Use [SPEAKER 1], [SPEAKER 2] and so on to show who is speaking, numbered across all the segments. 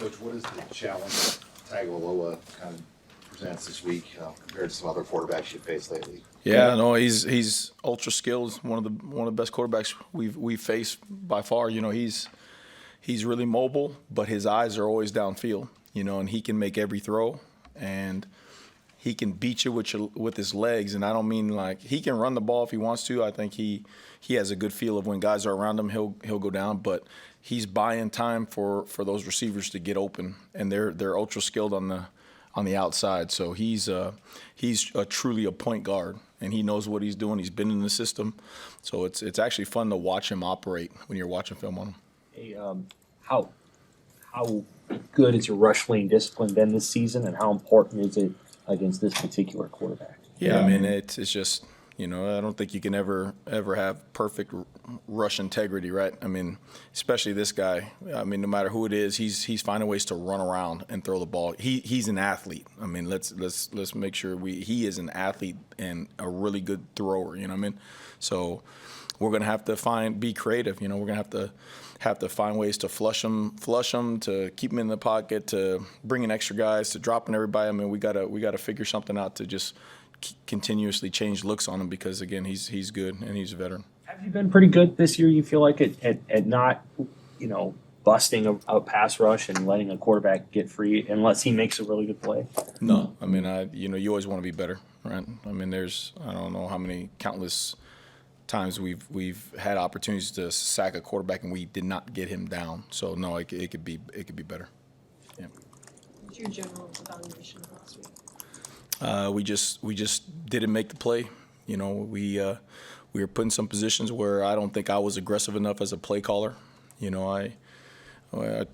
[SPEAKER 1] Coach, what is the challenge Tagovailoa kind of presents this week compared to some other quarterbacks you've faced lately?
[SPEAKER 2] Yeah, no, he's ultra skilled. One of the best quarterbacks we've faced by far. You know, he's really mobile, but his eyes are always downfield. You know, and he can make every throw, and he can beat you with his legs. And I don't mean like he can run the ball if he wants to. I think he has a good feel of when guys are around him, he'll go down. But he's buying time for those receivers to get open, and they're ultra skilled on the outside. So he's truly a point guard, and he knows what he's doing. He's been in the system, so it's actually fun to watch him operate when you're watching film on him.
[SPEAKER 3] Hey, how good has your rush lane discipline been this season, and how important is it against this particular quarterback?
[SPEAKER 2] Yeah, I mean it's just, you know, I don't think you can ever have perfect rush integrity, right? I mean, especially this guy. I mean, no matter who it is, he's finding ways to run around and throw the ball. He's an athlete. I mean, let's make sure he is an athlete and a really good thrower. You know what I mean? So we're gonna have to be creative. You know, we're gonna have to find ways to flush them, to keep them in the pocket, to bring in extra guys, to dropping everybody. I mean, we gotta figure something out to just continuously change looks on him because again, he's good and he's a veteran.
[SPEAKER 3] Have you been pretty good this year? You feel like at not, you know, busting a pass rush and letting a quarterback get free unless he makes a really good play?
[SPEAKER 2] No, I mean, you always want to be better, right? I mean, I don't know how many countless times we've had opportunities to sack a quarterback and we did not get him down. So no, it could be better. Yeah.
[SPEAKER 4] What's your general evaluation of last week?
[SPEAKER 2] We just didn't make the play. You know, we were put in some positions where I don't think I was aggressive enough as a play caller. You know, I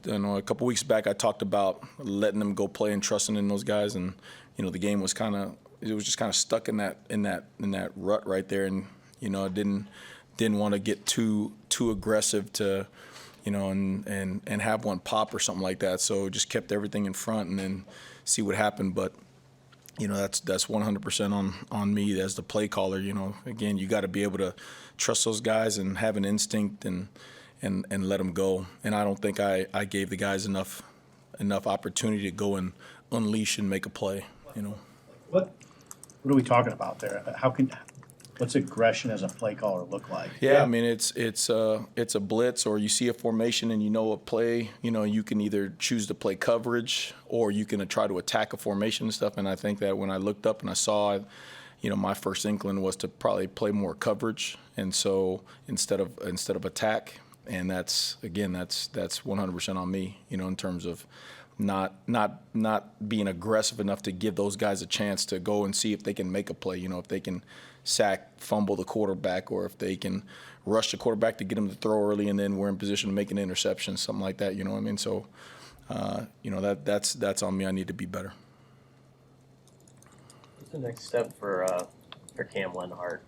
[SPEAKER 2] know a couple weeks back I talked about letting them go play and trusting in those guys, and you know the game was just kind of stuck in that rut right there, and you know I didn't want to get too aggressive to, you know, and have one pop or something like that. So just kept everything in front and then see what happened. But you know, that's 100% on me as the play caller. You know, again, you got to be able to trust those guys and have an instinct and let them go. And I don't think I gave the guys enough opportunity to go and unleash and make a play. You know,
[SPEAKER 5] what are we talking about there? What's aggression as a play caller look like?
[SPEAKER 2] Yeah, I mean it's a blitz, or you see a formation and you know a play. You know, you can either choose to play coverage or you can try to attack a formation and stuff. And I think that when I looked up and I saw, you know, my first inkling was to probably play more coverage, and so instead of attack. And that's 100% on me. You know, in terms of not being aggressive enough to give those guys a chance to go and see if they can make a play. You know, if they can fumble the quarterback, or if they can rush the quarterback to get him to throw early, and then we're in position to make an interception, something like that. You know what I mean? So, you know, that's on me. I need to be better.
[SPEAKER 6] What's the next step for Camlenhardt?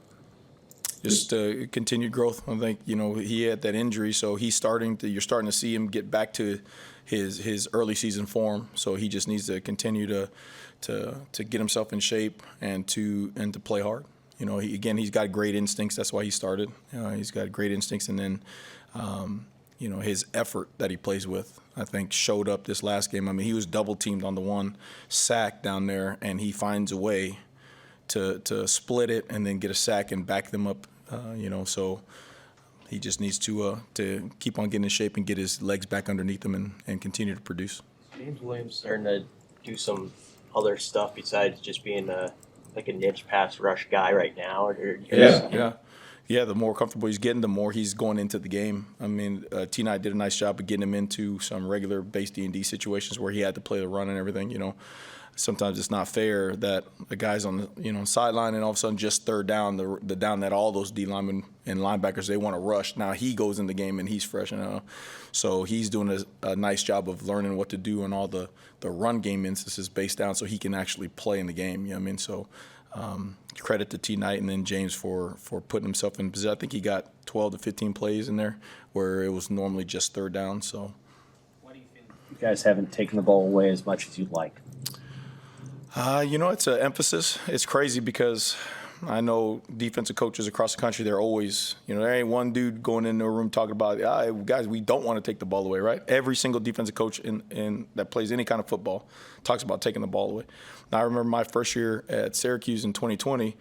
[SPEAKER 2] Just continued growth. I think, you know, he had that injury, so you're starting to see him get back to his early season form. So he just needs to continue to get himself in shape and to play hard. You know, he's got great instincts. That's why he started. He's got great instincts, and then you know, his effort that he plays with, I think, showed up this last game. I mean, he was double teamed on the one sack down there, and he finds a way to split it and then get a sack and back them up. You know, so he just needs to keep on getting in shape and get his legs back underneath him and continue to produce.
[SPEAKER 6] James Williams starting to do some other stuff besides just being like a niche pass rush guy right now.
[SPEAKER 2] Yeah. The more comfortable he's getting, the more he's going into the game. I mean, T-Knight did a nice job of getting him into some regular base D&D situations where he had to play the run and everything. You know, sometimes it's not fair that a guy's on the sideline and all of a sudden just third down, the down that all those D linemen and linebackers, they want to rush. Now he goes in the game and he's fresh, so he's doing a nice job of learning what to do on all the run game instances based down, so he can actually play in the game. You know what I mean? So credit to T Knight and then James for putting himself in position. I think he got 12 to 15 plays in there where it was normally just third down. So
[SPEAKER 3] Why do you think you guys haven't taken the ball away as much as you'd like?
[SPEAKER 2] You know, it's an emphasis. It's crazy because, I know defensive coaches across the country, they're always, there ain't one dude going into a room talking about, guys, we don't want to take the ball away, right? Every single defensive coach in that plays any kind of football talks about taking the ball away. Now, I remember my first year at Syracuse in 2020,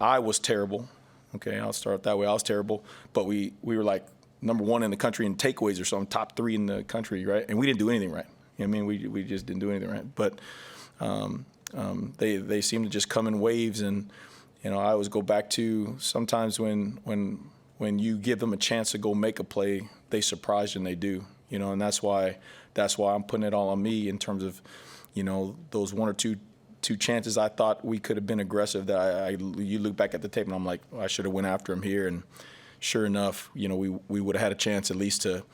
[SPEAKER 2] I was terrible. Okay, I'll start that way. I was terrible, but we were like number 1 in the country in takeaways or something, top 3 in the country, right? And we didn't do anything right. You know what I mean? We just didn't do anything right. But they seem to just come in waves, and I always go back to sometimes when you give them a chance to go make a play, they surprise you and they do. And that's why I'm putting it all on me in terms of those 1 or 2 chances I thought we could have been aggressive. That you look back at the tape and I'm like, I should have went after him here, and sure enough, we would have had a chance at least to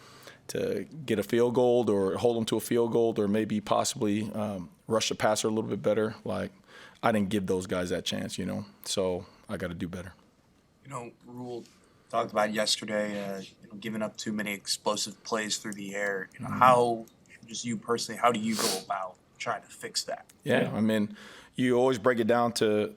[SPEAKER 2] get a field goal or hold them to a field goal, or maybe possibly rush the passer a little bit better. Like, I didn't give those guys that chance, so I got to do better.
[SPEAKER 7] Rule talked about yesterday, giving up too many explosive plays through the air. How, just you personally, how do you go about trying to fix that?
[SPEAKER 2] Yeah, I mean, you always break it down to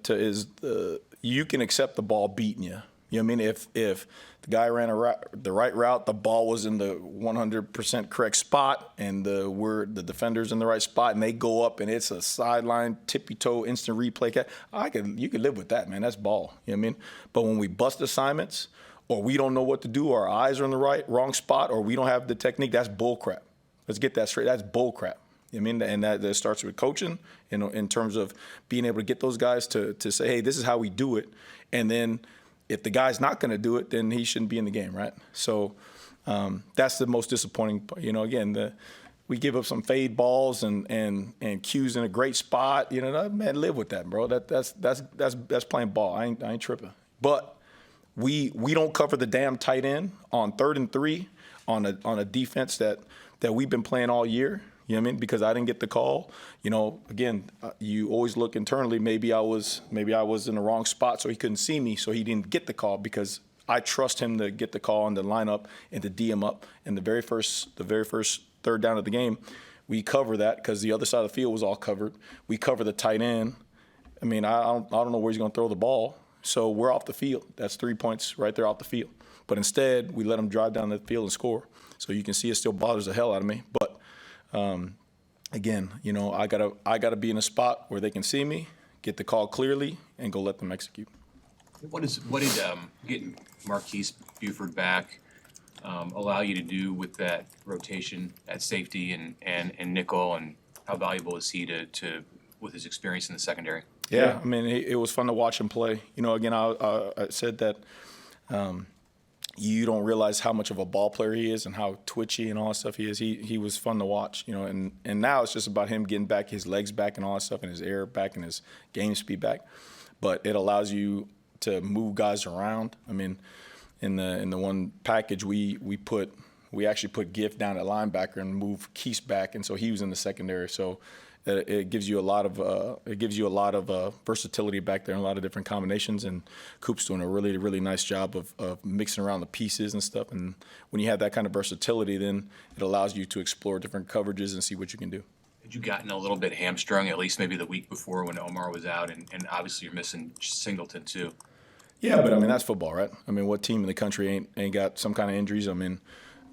[SPEAKER 2] you can accept the ball beating you. You know what I mean? If the guy ran the right route, the ball was in the 100% correct spot, and the defender's in the right spot, and they go up, and it's a sideline, tippy-toe, instant replay catch, you could live with that, man. That's ball. You know what I mean? But when we bust assignments, or we don't know what to do, our eyes are in the wrong spot, or we don't have the technique, that's bull crap. Let's get that straight. That's bull crap. You know what I mean? And that starts with coaching, in terms of being able to get those guys to say, hey, this is how we do it. And then if the guy's not going to do it, then he shouldn't be in the game, right? So that's the most disappointing part. Again, we give up some fade balls and cues in a great spot. Man, live with that, bro. That's playing ball. I ain't tripping. But we don't cover the damn tight end on 3rd and 3 on a defense that we've been playing all year. You know what I mean? Because I didn't get the call. Again, you always look internally. Maybe I was in the wrong spot, so he couldn't see me, so he didn't get the call, because I trust him to get the call and to line up and to D him up. And the very first 3rd down of the game, we cover that because the other side of the field was all covered. We cover the tight end. I mean, I don't know where he's going to throw the ball, so we're off the field. That's 3 points right there off the field. But instead, we let him drive down the field and score. So you can see it still bothers the hell out of me. But again, I gotta be in a spot where they can see me, get the call clearly, and go let them execute.
[SPEAKER 8] What did getting Marquise Buford back allow you to do with that rotation at safety and nickel, and how valuable is he to with his experience in the secondary?
[SPEAKER 2] Yeah, I mean, it was fun to watch him play. Again, I said that. You don't realize how much of a ball player he is and how twitchy and all that stuff he is. He was fun to watch, and now it's just about him getting back his legs back and all that stuff, and his air back and his game speed back. But it allows you to move guys around. I mean, in the one package we actually put Gift down at linebacker and moved Keese back, and so he was in the secondary. So it gives you a lot of versatility back there and a lot of different combinations. And Coop's doing a really, really nice job of mixing around the pieces and stuff. And when you have that kind of versatility, then it allows you to explore different coverages and see what you can do.
[SPEAKER 8] Had you gotten a little bit hamstrung, at least maybe the week before when Omar was out, and obviously you're missing Singleton too?
[SPEAKER 2] Yeah, but I mean, that's football, right? I mean, what team in the country ain't got some kind of injuries? I mean,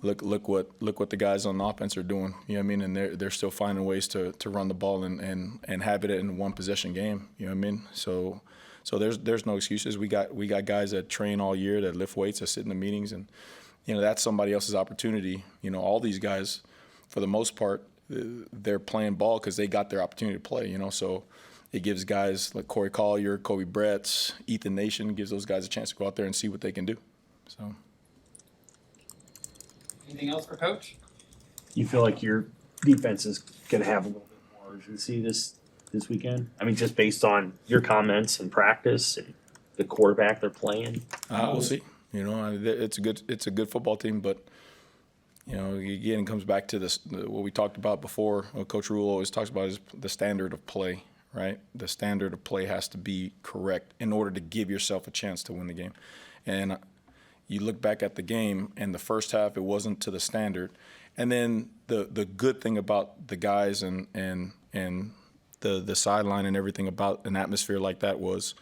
[SPEAKER 2] look what the guys on offense are doing. You know what I mean? And they're still finding ways to run the ball and have it in one possession game. You know what I mean? So there's no excuses. We got guys that train all year, that lift weights, that sit in the meetings, and that's somebody else's opportunity. All these guys, for the most part, they're playing ball because they got their opportunity to play. So it gives guys like Corey Collier, Kobe Bretts, Ethan Nation, gives those guys a chance to go out there and see what they can do. So.
[SPEAKER 9] Anything else for Coach?
[SPEAKER 3] You feel like your defense is going to have a little bit more urgency this weekend? I mean, just based on your comments and practice and the quarterback they're playing.
[SPEAKER 2] We'll see. It's a good football team, but again, it comes back to this what we talked about before. What Coach Rule always talks about is the standard of play, right? The standard of play has to be correct in order to give yourself a chance to win the game. And you look back at the game, and the first half, it wasn't to the standard. And then the good thing about the guys and the sideline and everything about an atmosphere like that was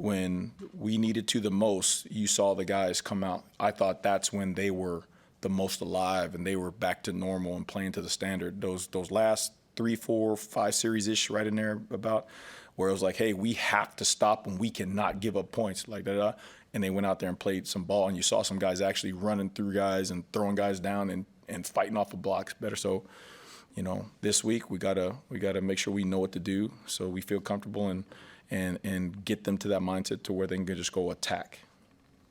[SPEAKER 2] when we needed to the most, you saw the guys come out. I thought that's when they were the most alive and they were back to normal and playing to the standard. Those last 3, 4, 5 series-ish right in there about where it was like, hey, we have to stop them. We cannot give up points like that. And they went out there and played some ball, and you saw some guys actually running through guys and throwing guys down and fighting off of blocks better. So, you know, this week we gotta make sure we know what to do so we feel comfortable and get them to that mindset to where they can just go attack.